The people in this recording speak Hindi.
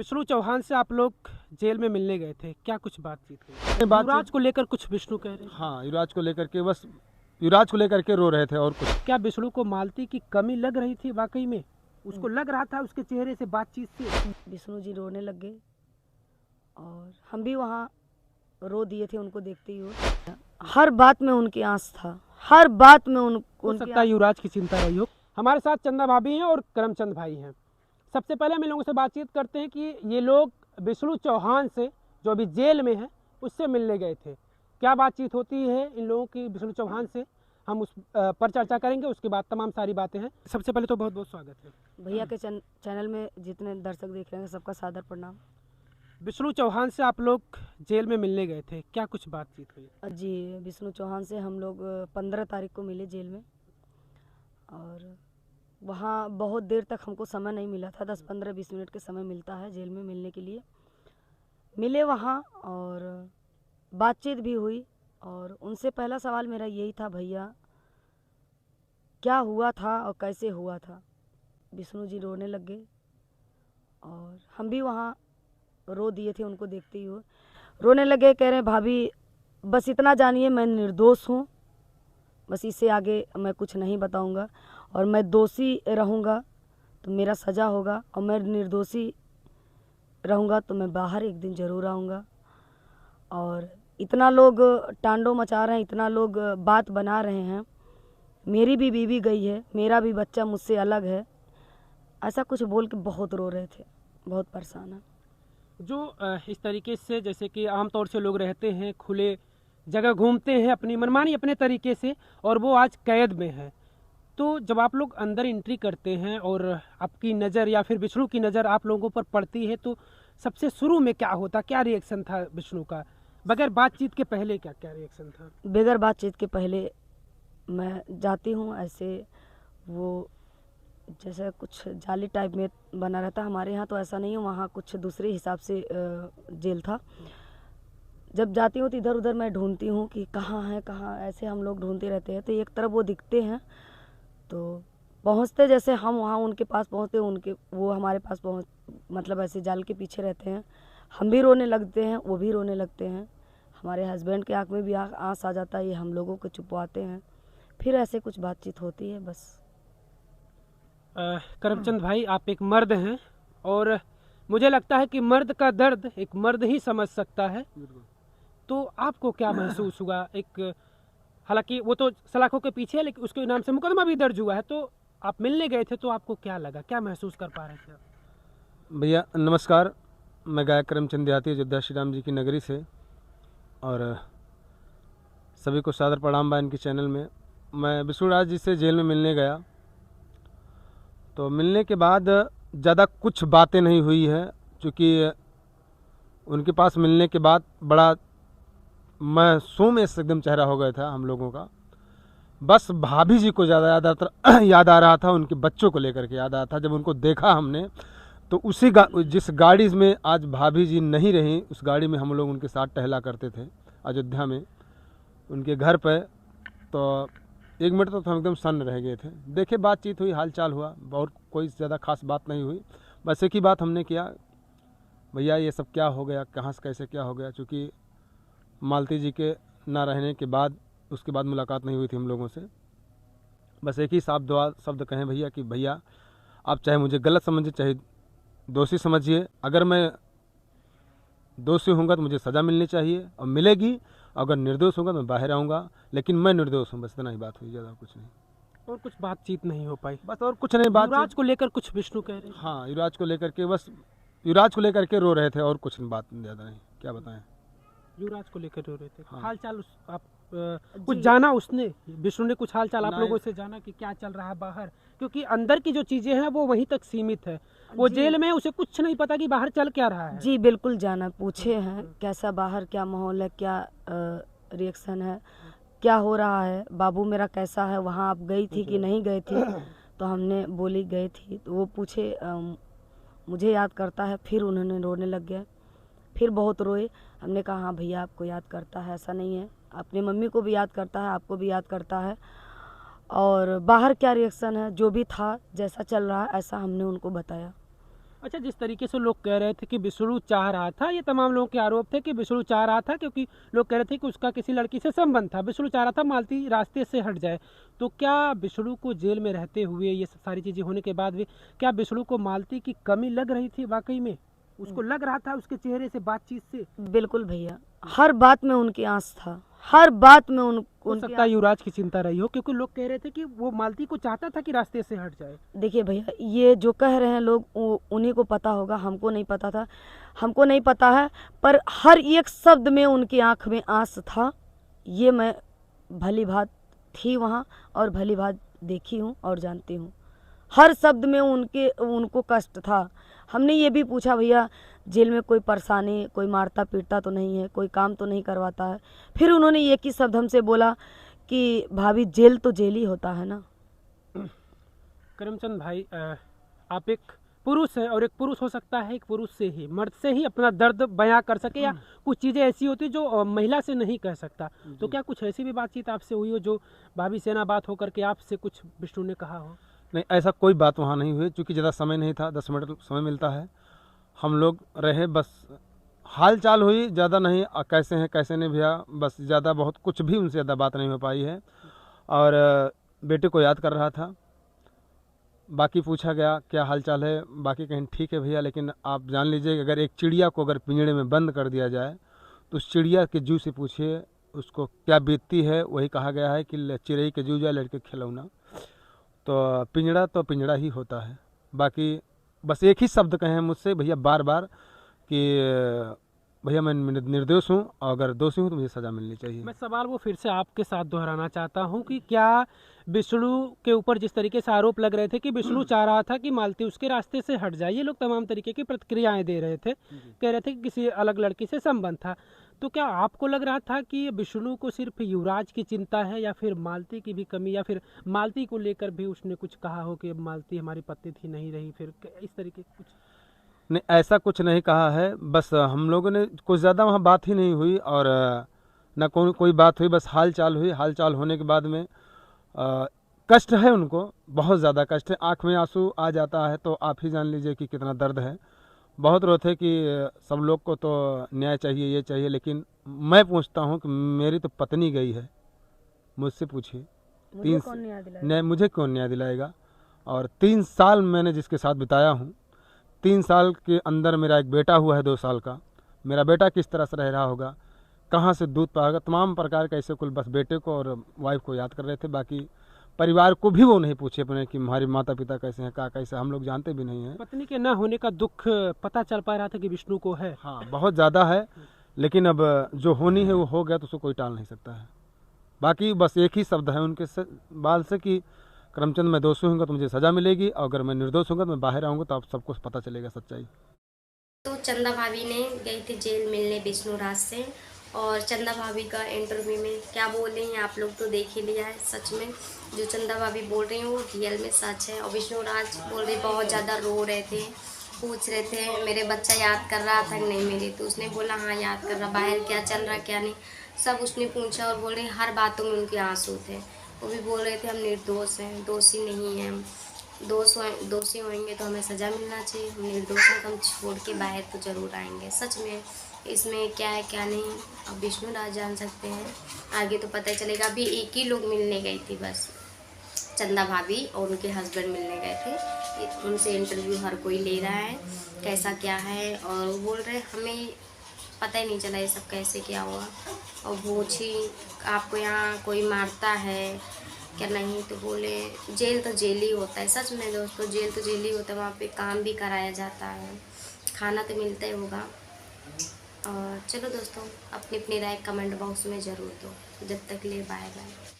विष्णु चौहान से आप लोग जेल में मिलने गए थे, क्या कुछ बातचीत हुई? युवराज को लेकर कुछ विष्णु कह रहे हैं। हाँ, युवराज को लेकर के बस युवराज को लेकर के रो रहे थे और कुछ। क्या विष्णु को मालती की कमी लग रही थी? वाकई में उसको लग रहा था उसके चेहरे से, बातचीत से? विष्णु जी रोने लग गए और हम भी वहाँ रो दिए थे उनको देखते ही। हर बात में उनकी आंस था, हर बात में हो सकता है युवराज की चिंता रही हो। हमारे साथ चंदा भाभी हैं और करमचंद भाई हैं। सबसे पहले हम इन लोगों से बातचीत करते हैं कि ये लोग विष्णु चौहान से, जो अभी जेल में है, उससे मिलने गए थे। क्या बातचीत होती है इन लोगों की विष्णु चौहान से, हम उस पर चर्चा करेंगे। उसके बाद तमाम सारी बातें हैं। सबसे पहले तो बहुत बहुत स्वागत है भैया के चैनल में जितने दर्शक देख रहे हैं सबका सादर प्रणाम। विष्णु चौहान से आप लोग जेल में मिलने गए थे, क्या कुछ बातचीत हुई? जी, विष्णु चौहान से हम लोग 15 तारीख को मिले जेल में और वहाँ बहुत देर तक हमको समय नहीं मिला था। 10-15-20 मिनट के समय मिलता है जेल में मिलने के लिए। मिले वहाँ और बातचीत भी हुई और उनसे पहला सवाल मेरा यही था, भैया क्या हुआ था और कैसे हुआ था? विष्णु जी रोने लग गए और हम भी वहाँ रो दिए थे उनको देखते ही। वो रोने लगे, कह रहे भाभी बस इतना जानिए मैं निर्दोष हूँ, बस इससे आगे मैं कुछ नहीं बताऊँगा और मैं दोषी रहूँगा तो मेरा सज़ा होगा और मैं निर्दोषी रहूँगा तो मैं बाहर एक दिन ज़रूर आऊँगा। और इतना लोग टांडो मचा रहे हैं, इतना लोग बात बना रहे हैं, मेरी भी बीवी गई है, मेरा भी बच्चा मुझसे अलग है, ऐसा कुछ बोल के बहुत रो रहे थे, बहुत परेशान है। जो इस तरीके से, जैसे कि आमतौर से लोग रहते हैं, खुले जगह घूमते हैं अपनी मनमानी अपने तरीके से, और वो आज कैद में है, तो जब आप लोग अंदर एंट्री करते हैं और आपकी नज़र या फिर विष्णु की नज़र आप लोगों पर पड़ती है, तो सबसे शुरू में क्या होता, क्या रिएक्शन था विष्णु का? बगैर बातचीत के पहले क्या क्या रिएक्शन था? बगैर बातचीत के पहले मैं जाती हूँ, ऐसे वो जैसे कुछ जाली टाइप में बना रहता, हमारे यहाँ तो ऐसा नहीं है, वहाँ कुछ दूसरे हिसाब से जेल था। जब जाती हूँ तो इधर उधर मैं ढूंढती हूँ कि कहाँ है कहाँ, ऐसे हम लोग ढूंढते रहते हैं। तो एक तरफ वो दिखते हैं तो पहुँचते, जैसे हम वहाँ उनके पास पहुँचते, उनके वो हमारे पास पहुँच, मतलब ऐसे जाल के पीछे रहते हैं। हम भी रोने लगते हैं, वो भी रोने लगते हैं, हमारे हस्बैंड के आँख में भी आँस आ जाता है, ये हम लोगों को छुपवाते हैं, फिर ऐसे कुछ बातचीत होती है बस। करमचंद भाई, आप एक मर्द हैं और मुझे लगता है कि मर्द का दर्द एक मर्द ही समझ सकता है, तो आपको क्या महसूस हुआ? एक हालांकि वो तो सलाखों के पीछे है, लेकिन उसके नाम से मुकदमा भी दर्ज हुआ है, तो आप मिलने गए थे, तो आपको क्या लगा, क्या महसूस कर पा रहे थे? भैया नमस्कार, मैं गायक करमचंद देहाती, अयोध्या श्री राम जी की नगरी से, और सभी को सादर प्रणाम बा इनके चैनल में। मैं विष्णुराज जी से जेल में मिलने गया, तो मिलने के बाद ज़्यादा कुछ बातें नहीं हुई है, क्योंकि उनके पास मिलने के बाद बड़ा मासूम एकदम चेहरा हो गया था हम लोगों का। बस भाभी जी को ज़्यादा याद आ रहा था, उनके बच्चों को लेकर के याद आ रहा था। जब उनको देखा हमने तो उसी जिस गाड़ी में आज भाभी जी नहीं रही, उस गाड़ी में हम लोग उनके साथ टहला करते थे अयोध्या में उनके घर पर। तो एक मिनट तो हम एकदम सन्न रह गए थे। देखे, बातचीत हुई, हालचाल हुआ, और कोई ज़्यादा खास बात नहीं हुई। बस एक ही बात हमने किया, भैया ये सब क्या हो गया, कहाँ से कैसे क्या हो गया, क्योंकि मालती जी के ना रहने के बाद उसके बाद मुलाकात नहीं हुई थी हम लोगों से। बस एक ही शब्द कहें भैया कि भैया आप चाहे मुझे गलत समझिए, चाहे दोषी समझिए, अगर मैं दोषी होऊंगा तो मुझे सज़ा मिलनी चाहिए और मिलेगी, अगर निर्दोष होगा तो मैं बाहर आऊँगा, लेकिन मैं निर्दोष हूँ। बस इतना ही बात हुई, ज़्यादा कुछ नहीं। और कुछ बातचीत नहीं हो पाई? बस और कुछ नहीं। युवराज को लेकर कुछ विष्णु कह रहे हैं? हाँ, युवराज को लेकर के, बस युवराज को लेकर के रो रहे थे और कुछ बात ज़्यादा नहीं। क्या बताएं? युवराज को लेकर रो रहे थे। हाँ। हाल चाल आप कुछ जाना, उसने विष्णु ने कुछ हाल चाल आप लोगों से जाना कि क्या चल रहा है बाहर? क्योंकि अंदर की जो चीजें हैं वो वहीं तक सीमित है, वो जेल में, उसे कुछ नहीं पता कि बाहर चल क्या रहा है। जी बिल्कुल जाना, पूछे हैं कैसा बाहर, क्या माहौल है, क्या रिएक्शन है, क्या हो रहा है, बाबू मेरा कैसा है, वहाँ आप गई थी कि नहीं गई थी? तो हमने बोली गई थी, तो वो पूछे मुझे याद करता है, फिर उन्होंने रोने लग गए, फिर बहुत रोए। हमने कहा हाँ भैया आपको याद करता है, ऐसा नहीं है, अपनी मम्मी को भी याद करता है, आपको भी याद करता है, और बाहर क्या रिएक्शन है, जो भी था जैसा चल रहा है ऐसा हमने उनको बताया। अच्छा, जिस तरीके से लोग कह रहे थे कि विष्णु चाह रहा था, ये तमाम लोगों के आरोप थे कि विष्णु चाह रहा था, क्योंकि लोग कह रहे थे कि उसका किसी लड़की से संबंध था, विष्णु चाह रहा था मालती रास्ते से हट जाए। तो क्या विष्णु को जेल में रहते हुए, ये सारी चीज़ें होने के बाद भी, क्या विष्णु को मालती की कमी लग रही थी वाकई में? उसको लग रहा था उसके चेहरे से, बातचीत से? बिल्कुल भैया, हर बात में उनकी आँच था, हर बात में हो सकता है युवराज की चिंता रही हो, क्योंकि लोग कह रहे थे कि वो मालती को चाहता था कि रास्ते से हट जाए। देखिए भैया, ये जो कह रहे हैं लोग उन्हीं को पता होगा, हमको नहीं पता था, हमको नहीं पता है। पर हर एक शब्द में उनकी आंख में आंस था, ये मैं भली भांति थी वहाँ और भली भांति देखी हूँ और जानती हूँ। हर शब्द में उनको कष्ट था। हमने ये भी पूछा, भैया जेल में कोई परेशानी, कोई मारता पीटता तो नहीं है, कोई काम तो नहीं करवाता है? फिर उन्होंने एक ही शब्द हमसे बोला कि भाभी जेल तो जेल ही होता है ना। करमचंद भाई, आप एक पुरुष हैं और एक पुरुष हो सकता है एक पुरुष से ही, मर्द से ही अपना दर्द बयां कर सके, या कुछ चीज़ें ऐसी होती जो महिला से नहीं कह सकता। तो क्या कुछ ऐसी भी बातचीत आपसे हुई हो जो भाभी सेना बात हो करके आपसे कुछ विष्णु ने कहा हो? नहीं, ऐसा कोई बात वहाँ नहीं हुई, क्योंकि ज़्यादा समय नहीं था, 10 मिनट समय मिलता है। हम लोग रहे, बस हाल चाल हुई, ज़्यादा नहीं, कैसे हैं कैसे नहीं भैया, बस ज़्यादा बहुत कुछ भी उनसे ज़्यादा बात नहीं हो पाई है। और बेटे को याद कर रहा था, बाकी पूछा गया क्या हाल चाल है, बाकी कहीं ठीक है भैया, लेकिन आप जान लीजिए कि अगर एक चिड़िया को अगर पिंजड़े में बंद कर दिया जाए तो उस चिड़िया के जू से पूछिए उसको क्या बीतती है। वही कहा गया है कि चिड़ई के जू जाए लड़के खिलौना। तो पिंजड़ा ही होता है। बाकी बस एक ही शब्द कहें मुझसे भैया बार बार कि भैया मैं निर्दोष हूँ, और अगर दोषी हूँ तो मुझे सज़ा मिलनी चाहिए। मैं सवाल वो फिर से आपके साथ दोहराना चाहता हूँ कि क्या विष्णु के ऊपर जिस तरीके से आरोप लग रहे थे कि विष्णु चाह रहा था कि मालती उसके रास्ते से हट जाए, ये लोग तमाम तरीके की प्रतिक्रियाएं दे रहे थे, कह रहे थे कि किसी अलग लड़की से संबंध था, तो क्या आपको लग रहा था कि विष्णु को सिर्फ युवराज की चिंता है, या फिर मालती की भी कमी, या फिर मालती को लेकर भी उसने कुछ कहा हो कि मालती हमारी पत्नी थी नहीं रही, फिर इस तरीके कुछ? नहीं, ऐसा कुछ नहीं कहा है, बस हम लोगों ने कुछ ज़्यादा वहाँ बात ही नहीं हुई, और ना कोई बात हुई, बस हाल चाल हुई। हाल चाल होने के बाद में कष्ट है उनको, बहुत ज़्यादा कष्ट है, आँख में आंसू आ जाता है तो आप ही जान लीजिए कि कितना दर्द है। बहुत रोते कि सब लोग को तो न्याय चाहिए, ये चाहिए, लेकिन मैं पूछता हूँ कि मेरी तो पत्नी गई है, मुझसे पूछिए मुझे कौन न्याय दिलाएगा। और 3 साल मैंने जिसके साथ बिताया हूँ, 3 साल के अंदर मेरा एक बेटा हुआ है 2 साल का, मेरा बेटा किस तरह से रह रहा होगा, कहाँ से दूध पाएगा, तमाम प्रकार के ऐसे कुल बस बेटे को और वाइफ को याद कर रहे थे। बाकी परिवार को भी वो नहीं पूछे अपने कि हमारे माता पिता कैसे हैं, कैसे, हम लोग जानते भी नहीं हैं। पत्नी के न होने का दुख पता चल पा रहा था कि विष्णु को है? हाँ, बहुत ज़्यादा है, लेकिन अब जो होनी है वो हो गया, तो उसको कोई टाल नहीं सकता है। बाकी बस एक ही शब्द है उनके बाल से कि करमचंद मैं दोषी होऊंगा तो मुझे सज़ा मिलेगी, और अगर मैं निर्दोष होऊंगा तो मैं बाहर आऊँगा तो आप सबको पता चलेगा सच्चाई। तो चंदा भाभी ने गई थी जेल मिलने विष्णु राज से, और चंदा भाभी का इंटरव्यू में क्या बोल रही हैं आप लोग तो देख ही लिया है। सच में जो चंदा भाभी बोल रही हैं वो रियल में सच है। और विष्णु राज बोल रहे बहुत ज़्यादा रो रहे थे, पूछ रहे थे मेरे बच्चा याद कर रहा था कि नहीं मेरी, तो उसने बोला हाँ याद कर रहा, बाहर क्या चल रहा क्या नहीं सब उसने पूछा, और बोल रहे हर बातों में उनके आंसू थे। वो भी बोल रहे थे हम निर्दोष हैं, दोषी नहीं हैं, दोषी होंगे तो हमें सज़ा मिलना चाहिए, हम निर्दोष हैं तो हम छोड़ के बाहर तो ज़रूर आएंगे। सच में इसमें क्या है क्या नहीं अब विष्णु राज जान सकते हैं, आगे तो पता चलेगा। अभी एक ही लोग मिलने गई थी बस, चंदा भाभी और उनके हस्बैंड मिलने गए थे, उनसे इंटरव्यू हर कोई ले रहा है कैसा क्या है, और वो बोल रहे हमें पता ही नहीं चला ये सब कैसे क्या हुआ। और पूछी आपको यहाँ कोई मारता है क्या नहीं, तो बोले जेल तो जेल ही होता है। सच में दोस्तों जेल तो जेल ही होता है, वहाँ पे काम भी कराया जाता है, खाना तो मिलता ही होगा। और चलो दोस्तों अपनी अपनी राय कमेंट बॉक्स में ज़रूर दो। जब तक ले बाय बाय।